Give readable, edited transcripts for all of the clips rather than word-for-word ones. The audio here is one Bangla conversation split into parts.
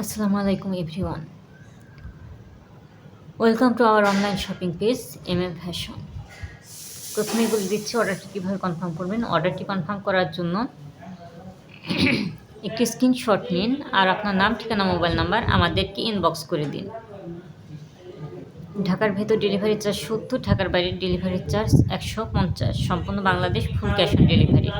আসসালামু আলাইকুম everyone, welcome to our online shopping page MM fashion. প্রথমেই বলে দিচ্ছি অর্ডারটি কীভাবে কনফার্ম করবেন। অর্ডারটি কনফার্ম করার জন্য একটি স্ক্রিনশট নিন আর আপনার নাম, ঠিকানা, মোবাইল নাম্বার আমাদেরকে ইনবক্স করে দিন। ঢাকার ভেতর ডেলিভারি চার্জ 70, ঢাকার বাইরের ডেলিভারি চার্জ 150, সম্পূর্ণ Bangladesh full cash on delivery.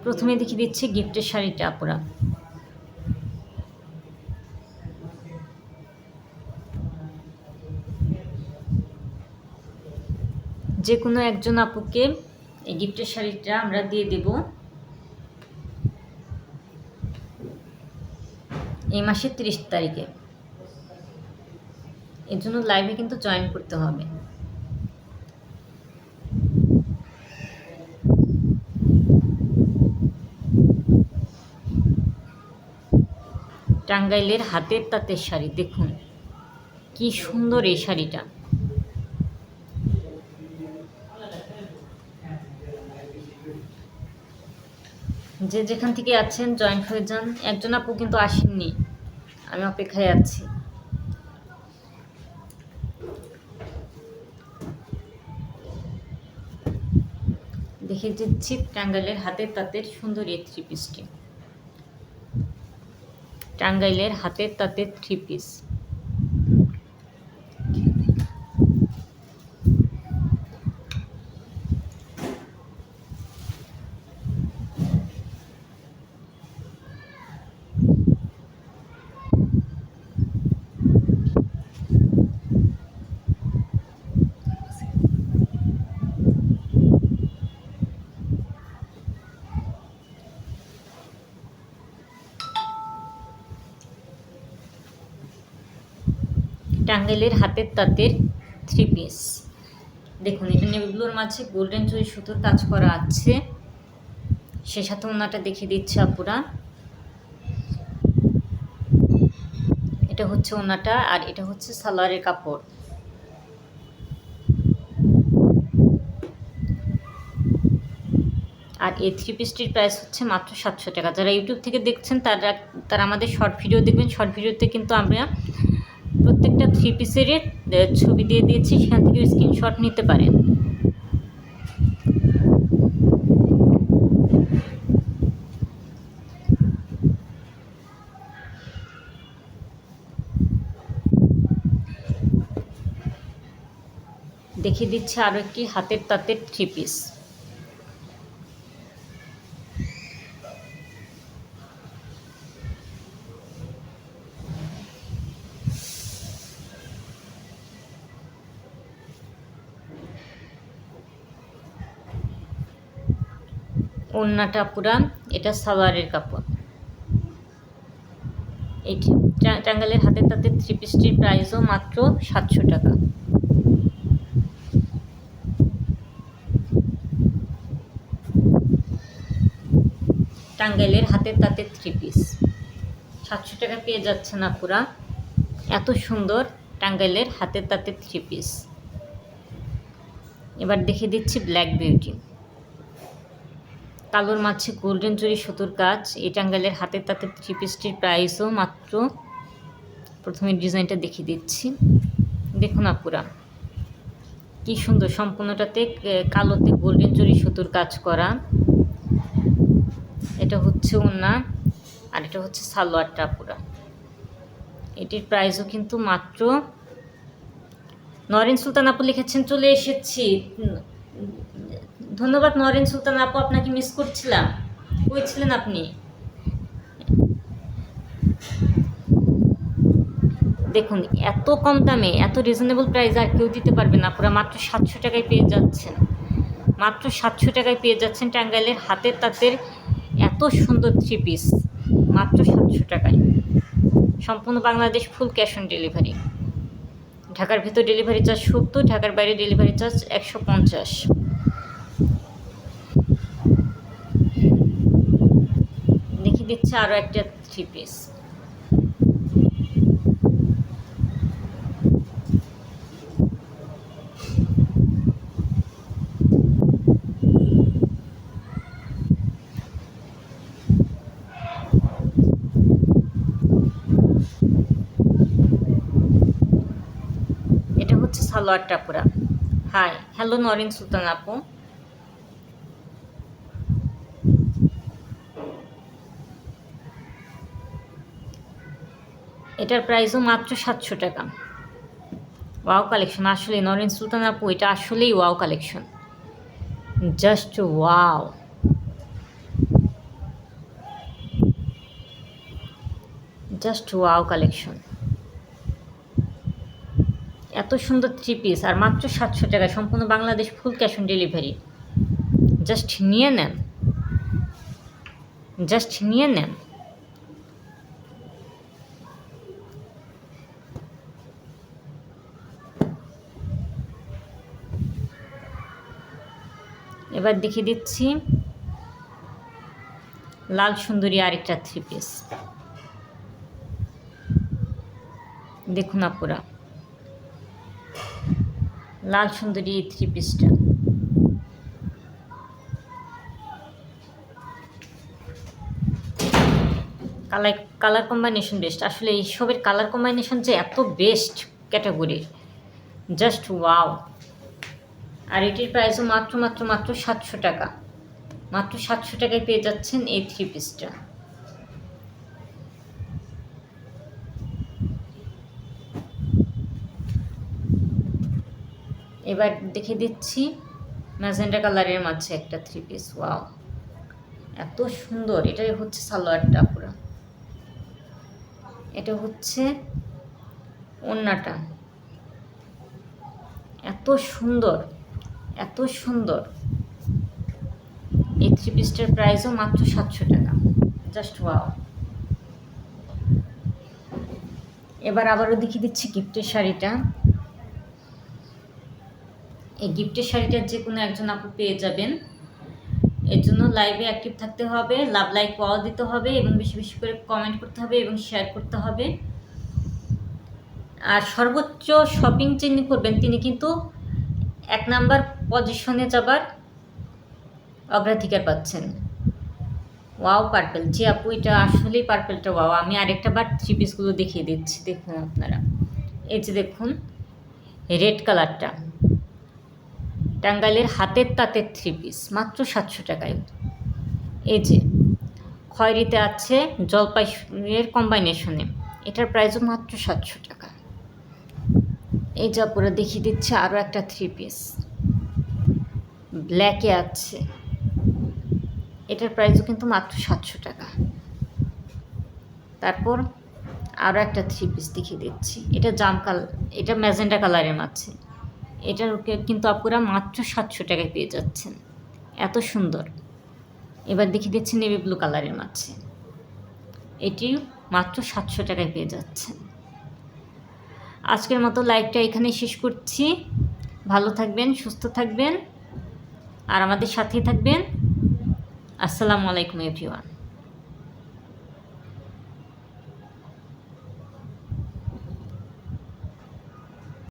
প্রথমে দেখিয়ে দিচ্ছি গিফটের শাড়িটা আপুরা। যে কোনো একজন আপুকে এই গিফটের শাড়িটা আমরা দিয়ে দেব এই মাসের 30 তারিখে। এর জন্য লাইভে কিন্তু জয়েন করতে হবে। টাঙ্গাইলের হাতের তাঁতের শাড়ি, দেখুন কি সুন্দর এই শাড়িটা। যে যেখান থেকে আছেন জয়েন্ট হয়ে যান। একজন আপু কিন্তু আসেননি, আমি অপেক্ষায় আছি। দেখে দিচ্ছি টাঙ্গাইলের হাতের তাঁতের সুন্দর এই 3 পিসটি। টাঙ্গাইলের হাতের তাঁতের 3 পিস। টাঙ্গাইলের হাতের তাঁতের 3 পিস। দেখুন এটা নেভিগুলোর মাঝে গোল্ডেন জরি সুতোর কাজ করা আছে। সে সাথে ওনাটা দেখিয়ে দিচ্ছে আপুরা। এটা হচ্ছে ওনাটা আর এটা হচ্ছে সালোয়ারের কাপড়। আর এই 3 পিসটির প্রাইস হচ্ছে মাত্র 700 টাকা। যারা ইউটিউব থেকে দেখছেন তারা আমাদের শর্ট ভিডিও দেখবেন। শর্ট ভিডিওতে কিন্তু আমরা প্রত্যেকটা 3 পিসের ছবি দিয়ে দিয়েছি, সেখান থেকে স্ক্রিনশট নিতে পারেন। দেখিয়ে দিচ্ছে আরও একটি হাতের তাঁতের 3 পিস। ওড়নাটা পুরা, এটা সালোয়ারের কাপড়। এটি টাঙ্গাইলের হাতের তাঁতের 3 পিসটির প্রাইসও মাত্র 700 টাকা। টাঙ্গাইলের হাতের তাঁতের 3 পিস 700 টাকা পেয়ে যাচ্ছে না পুরা। এত সুন্দর টাঙ্গাইলের হাতের তাঁতের 3 পিস। এবার দেখিয়ে দিচ্ছি ব্ল্যাক বিউটি। কালোর মাঝে গোল্ডেন জরি সুতোর কাজ। এই টাঙ্গাইলের হাতের তাঁতের 3 পিসটির প্রাইসও মাত্র, প্রথমে ডিজাইনটা দেখিয়ে দিচ্ছি। দেখুন আপুরা কি সুন্দর, সম্পূর্ণটাতে কালোতে গোল্ডেন জরি সুতোর কাজ করা। এটা হচ্ছে ওড়না আর এটা হচ্ছে সালোয়ারটা পুরা। এটির প্রাইসও কিন্তু মাত্র। নরেন সুলতান আপু লিখেছেন চলে এসেছি। ধন্যবাদ নরেন সুলতান আপু, আপনাকে মিস করছিলাম। কই ছিলেন আপনি? দেখুন এত কম দামে এত রিজনেবল প্রাইস আর কেউ দিতে পারবে না। পুরো মাত্র 700 টাকায় পেয়ে যাচ্ছেন। মাত্র 700 টাকায় পেয়ে যাচ্ছেন টাঙ্গাইলের হাতের তাঁতের এত সুন্দর 3 পিস মাত্র 700 টাকায়। সম্পূর্ণ Bangladesh full cash on delivery. ঢাকার ভিতর ডেলিভারি চার্জ 70, ঢাকার বাইরে ডেলিভারি চার্জ 150। দেখিয়ে দিচ্ছে আরও একটা 3 পিস। এটা হচ্ছে সালোয়ারটা পুরা। হাই, হ্যালো নরিন সুলতান আপু। এটার প্রাইসও মাত্র 700 টাকা। ওয়াও কালেকশন, আসলে নরিন সুলতান আপু এটা আসলেই wow collection, just wow. Just wow collection, এত সুন্দর 3 পিস আর মাত্র 700 টাকা, সম্পূর্ণ Bangladesh, full cash on delivery. Just নিয়ে নেন, জাস্ট নিয়ে নেন। এবার দেখিয়ে দিচ্ছি লাল সুন্দরী আরেকটা 3 পিস। দেখুন আপুরা, লাল সুন্দরী এই 3 পিসটা। কালার কম্বাইনেশন বেস্ট, আসলে এইসবের কালার কম্বাইনেশন যে এত বেস্ট ক্যাটাগরির, জাস্ট ওয়াও। আর এটির প্রাইসও মাত্র 700 টাকা। মাত্র 700 টাকায় পেয়ে যাচ্ছেন এই 3 পিসটা। এবার দেখে দিচ্ছি ম্যাজেন্ডা কালারের মাঝে একটা 3 পিস। ওয়াও, এত সুন্দর। এটাই হচ্ছে সালোয়ারটা পুরো, এটা হচ্ছে ওড়নাটা। এত সুন্দর, এত সুন্দর। এই 3 পিসটার প্রাইসও মাত্র 700 টাকা, জাস্ট ওয়াও। এবার আবারও দেখিয়ে দিচ্ছি গিফটের শাড়িটা। এই গিফটের শাড়িটার যে কোনো একজন আপু পেয়ে যাবেন। এর জন্য লাইভে অ্যাক্টিভ থাকতে হবে, লাভ লাইক ওয়াও দিতে হবে এবং বেশি বেশি করে কমেন্ট করতে হবে এবং শেয়ার করতে হবে। আর সর্বোচ্চ শপিং যিনি করবেন তিনি কিন্তু 1 নাম্বার পজিশনে যাবার অগ্রাধিকার পাচ্ছেন। ওয়াও পার্পেল, জি আপু এটা আসলেই পার্পেলটা ওয়াও। আমি আরেকটা বার 3 পিসগুলো দেখিয়ে দিচ্ছি, দেখুন আপনারা। এই যে দেখুন রেড কালারটা, টাঙ্গাইলের হাতের তাঁতের 3 পিস, মাত্র 700 টাকায়। এই যে খয়েরিতে আছে জলপাইয়ের কম্বাইনেশনে, এটার প্রাইসও মাত্র 700 টাকা। এই যা পুরো দেখিয়ে দিচ্ছে আরও একটা 3 পিস, ব্ল্যাকে আছে, এটার প্রাইসও কিন্তু মাত্র 700 টাকা। তারপর আরও একটা 3 পিস দেখিয়ে দিচ্ছি, এটা জাম কালার, এটা ম্যাজেন্ডা কালারের মাঝে, এটার কিন্তু আপুরা মাত্র 700 টাকায় পেয়ে যাচ্ছেন, এত সুন্দর। এবার দেখিয়ে দিচ্ছি নেভি ব্লু কালারের মাঝে, এটিও মাত্র 700 টাকায় পেয়ে যাচ্ছেন। আজকের মতো লাইভটা এখানেই শেষ করছি। ভালো থাকবেন, সুস্থ থাকবেন আর আমাদের সাথেই থাকবেন। আসসালামু আলাইকুম এভরিওয়ান।